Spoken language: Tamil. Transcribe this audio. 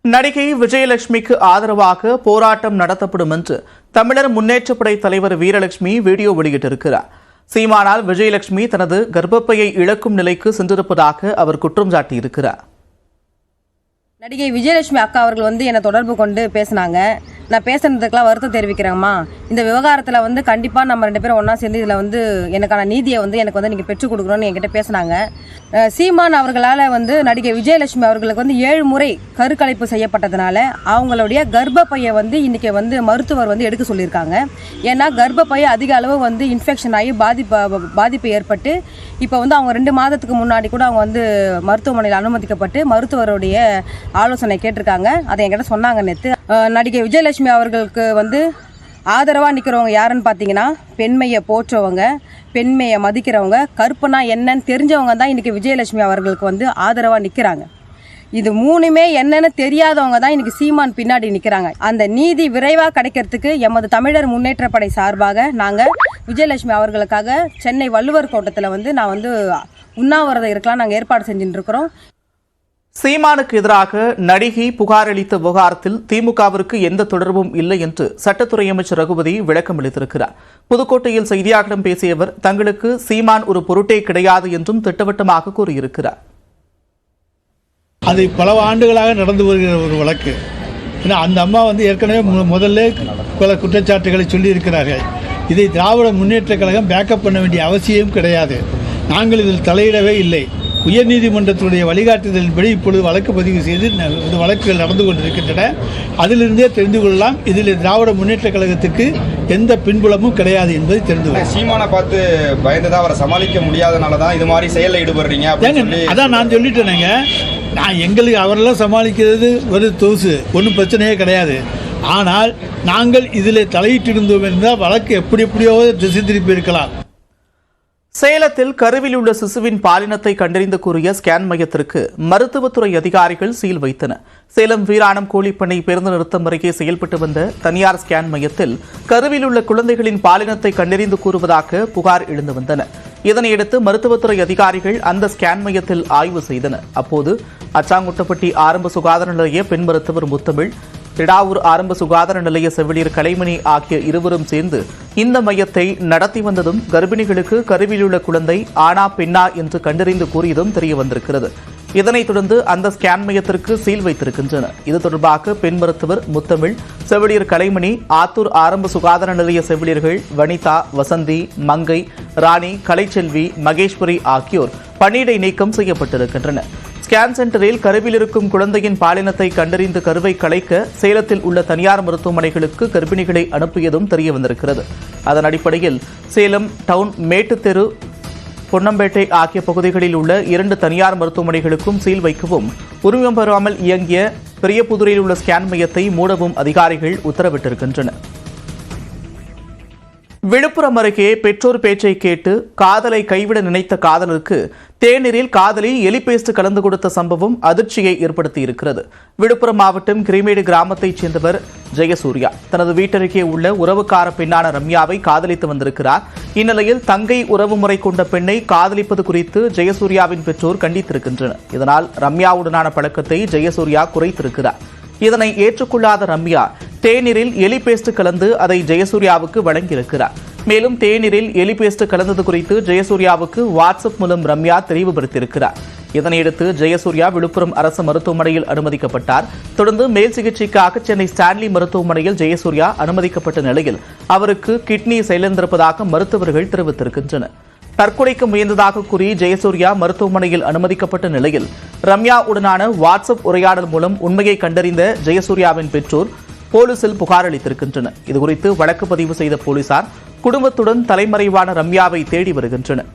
நடிகை விஜயலட்சுமிக்கு ஆதரவாக போராட்டம் நடத்தப்படும் என்று தமிழர் முன்னேற்றப்படை தலைவர் வீரலட்சுமி வீடியோ வெளியிட்டிருக்கிறார். சீமானால் விஜயலட்சுமி தனது கர்ப்பப்பையை இழக்கும் நிலைக்கு சென்றிருப்பதாக அவர் குற்றம் சாட்டியிருக்கிறார். நடிகை விஜயலட்சுமி அக்கா அவர்கள் என்னை தொடர்பு கொண்டு பேசினாங்க. நான் பேசுனதுக்கெல்லாம் வருத்தம் தெரிவிக்கிறேங்கம்மா. இந்த விவகாரத்தில் கண்டிப்பாக நம்ம 2 பேரும் ஒன்றா சேர்ந்து இதில் எனக்கான நீதியை எனக்கு நீங்கள் பெற்றுக் கொடுக்கணும்னு என்கிட்ட பேசினாங்க. சீமான் அவர்களால் நடிகை விஜயலட்சுமி அவர்களுக்கு 7 முறை கருக்கலைப்பு செய்யப்பட்டதுனால அவங்களுடைய கர்ப்பப்பையை இன்றைக்கி மருத்துவர் எடுக்க சொல்லியிருக்காங்க. ஏன்னா கர்ப்பப்பையை அதிக அளவு இன்ஃபெக்ஷன் ஆகி பாதிப்பு ஏற்பட்டு இப்போ அவங்க 2 மாதத்துக்கு முன்னாடி கூட அவங்க மருத்துவமனையில் அனுமதிக்கப்பட்டு மருத்துவருடைய ஆலோசனை கேட்டிருக்காங்க. அதை என்கிட்ட சொன்னாங்க நேற்று. நடிகை விஜயலட்சுமி அவர்களுக்கு ஆதரவாக நிற்கிறவங்க யாருன்னு பார்த்தீங்கன்னா, பெண்மையை போற்றவங்க, பெண்மையை மதிக்கிறவங்க, கற்பனா என்னன்னு தெரிஞ்சவங்க தான் இன்றைக்கி விஜயலட்சுமி அவர்களுக்கு ஆதரவாக நிற்கிறாங்க. இது 3மே என்னன்னு தெரியாதவங்க தான் இன்றைக்கி சீமான் பின்னாடி நிற்கிறாங்க. அந்த நீதி விரைவாக கிடைக்கிறதுக்கு எமது தமிழர் முன்னேற்றப்படை சார்பாக நாங்கள் விஜயலட்சுமி அவர்களுக்காக சென்னை வள்ளுவர் கோட்டத்தில் நான் உண்ணாவிரதம் இருக்கலாம் நாங்கள் ஏற்பாடு செஞ்சுட்டு இருக்கிறோம். சீமானுக்கு எதிராக நடிகை புகார் அளித்த விவகாரத்தில் திமுகவிற்கு எந்த தொடர்பும் இல்லை என்று சட்டத்துறை அமைச்சர் ரகுபதி விளக்கம் அளித்திருக்கிறார். புதுக்கோட்டையில் செய்தியாளர்களிடம் பேசிய அவர், தங்களுக்கு சீமான் ஒரு பொருட்டே கிடையாது என்றும் திட்டவட்டமாக கூறியிருக்கிறார். அது பல ஆண்டுகளாக நடந்து வருகிற ஒரு வழக்கு. ஏன்னா அந்த அம்மா ஏற்கனவே முதல்ல பல குற்றச்சாட்டுகளை சொல்லி இருக்கிறார்கள். இதை திராவிட முன்னேற்ற கழகம் பேக்கப் பண்ண வேண்டிய அவசியம் கிடையாது. நாங்கள் இதில் தலையிடவே இல்லை. உயர்நீதிமன்றத்தினுடைய வழிகாட்டுதலின்படி இப்பொழுது வழக்கு பதிவு செய்து இந்த வழக்குகள் நடந்து கொண்டிருக்கின்றன. அதிலிருந்தே தெரிந்து கொள்ளலாம் இதில் திராவிட முன்னேற்ற கழகத்துக்கு எந்த பின்புலமும் கிடையாது என்பதை தெரிந்து கொள்ளலாம். சீமானை பார்த்து பயந்துதான் அவரை சமாளிக்க முடியாதனால தான் இது மாதிரி செயலில் ஈடுபடுறீங்க. அதான் நான் சொல்லிட்டேனுங்க. எங்களுக்கு அவரெல்லாம் சமாளிக்கிறது ஒரு தோசு, ஒன்றும் பிரச்சனையே கிடையாது. ஆனால் நாங்கள் இதில் தலையிட்டிருந்தோம் என்றால் வழக்கு எப்படியோ திசை திருப்பி இருக்கலாம். சேலத்தில் கருவில் உள்ள சிசுவின் பாலினத்தை கண்டறிந்து கூறிய ஸ்கேன் மையத்திற்கு மருத்துவத்துறை அதிகாரிகள் சீல் வைத்தனர். சேலம் வீராணம் கோழிப்பண்ணை பேருந்து நிறுத்தம் அருகே செயல்பட்டு வந்த தனியார் ஸ்கேன் மையத்தில் கருவில் உள்ள குழந்தைகளின் பாலினத்தை கண்டறிந்து கூறுவதாக புகார் எழுந்து வந்தன. இதனையடுத்து மருத்துவத்துறை அதிகாரிகள் அந்த ஸ்கேன் மையத்தில் ஆய்வு செய்தனர். அப்போது அச்சாங்குட்டப்பட்டி ஆரம்ப சுகாதார நிலைய பெண் மருத்துவர் முத்தமிழ், திடாவூர் ஆரம்ப சுகாதார நிலைய செவிலியர் கலைமணி ஆகிய இருவரும் சேர்ந்து இந்த மையத்தை நடத்தி வந்ததும் கர்ப்பிணிகளுக்கு கருவில் உள்ள குழந்தை ஆனா பெண்ணா என்று கண்டறிந்து கூறியதும் தெரிய வந்திருக்கிறது. இதனைத் தொடர்ந்து அந்த ஸ்கேன் மையத்திற்கு சீல் வைத்திருக்கின்றனர். இது தொடர்பாக பெண் மருத்துவர் முத்தமிழ், செவிலியர் கலைமணி, ஆத்தூர் ஆரம்ப சுகாதார நிலைய செவிலியர்கள் வனிதா, வசந்தி, மங்கை, ராணி, கலைச்செல்வி, மகேஸ்வரி ஆகியோர் பணியிடை நீக்கம் செய்யப்பட்டிருக்கின்றனர். ஸ்கேன் சென்டரில் கருவில் இருக்கும் குழந்தையின் பாலினத்தை கண்டறிந்து கருவை கலைக்க சேலத்தில் உள்ள தனியார் மருத்துவமனைகளுக்கு கர்ப்பிணிகளை அனுப்பியதும் தெரிய வந்திருக்கிறது. அதன் அடிப்படையில் சேலம் டவுன், மேட்டுத்தெரு, பொன்னம்பேட்டை ஆகிய பகுதிகளில் உள்ள 2 தனியார் மருத்துவமனைகளுக்கும் சீல் வைக்கவும், உரிமம் பெறாமல் இயங்கிய பெரியபுதூரில் உள்ள ஸ்கேன் மையத்தை மூடவும் அதிகாரிகள் உத்தரவிட்டிருக்கின்றனர். விழுப்புரம் அருகே பெற்றோர் பேச்சை கேட்டு காதலை கைவிட நினைத்த காதலருக்கு தேநீரில் காதலி எலி பேஸ்ட் கலந்து கொடுத்த சம்பவம் அதிர்ச்சியை ஏற்படுத்தியிருக்கிறது. விழுப்புரம் மாவட்டம் கிரிமேடு கிராமத்தைச் சேர்ந்தவர் ஜெயசூர்யா தனது வீட்டருகே உள்ள உறவுக்கார பெண்ணான ரம்யாவை காதலித்து வந்திருக்கிறார். இந்நிலையில் தங்கை உறவு முறை கொண்ட பெண்ணை காதலிப்பது குறித்து ஜெயசூர்யாவின் பெற்றோர் கண்டித்திருக்கின்றனர். இதனால் ரம்யாவுடனான பழக்கத்தை ஜெயசூர்யா குறைத்திருக்கிறார். இதனை ஏற்றுக்கொள்ளாத ரம்யா தேநீரில் எலி பேஸ்ட் கலந்து அதை ஜெயசூர்யாவுக்கு வழங்கியிருக்கிறார். மேலும் தேநீரில் எலி பேஸ்ட் கலந்தது குறித்து ஜெயசூர்யாவுக்கு வாட்ஸ்அப் மூலம் ரம்யா தெளிவுபடுத்தியிருக்கிறார். இதனையடுத்து ஜெயசூர்யா விழுப்புரம் அரசு மருத்துவமனையில் அனுமதிக்கப்பட்டார். தொடர்ந்து மேல் சிகிச்சைக்காக சென்னை ஸ்டான்லி மருத்துவமனையில் ஜெயசூர்யா அனுமதிக்கப்பட்ட நிலையில் அவருக்கு கிட்னி செயலிழந்திருப்பதாக மருத்துவர்கள் தெரிவித்திருக்கின்றனர். தற்கொலைக்கு முயன்றதாக கூறி ஜெயசூர்யா மருத்துவமனையில் அனுமதிக்கப்பட்ட நிலையில் ரம்யா உடனான வாட்ஸ்அப் உரையாடல் மூலம் உண்மையை கண்டறிந்த ஜெயசூர்யாவின் பெற்றோர் போலீசில் புகார் அளித்திருக்கின்றனர். இதுகுறித்து வழக்கு பதிவு செய்த போலீசார் குடும்பத்துடன் தலைமறைவான ரம்யாவை தேடி வருகின்றனர்.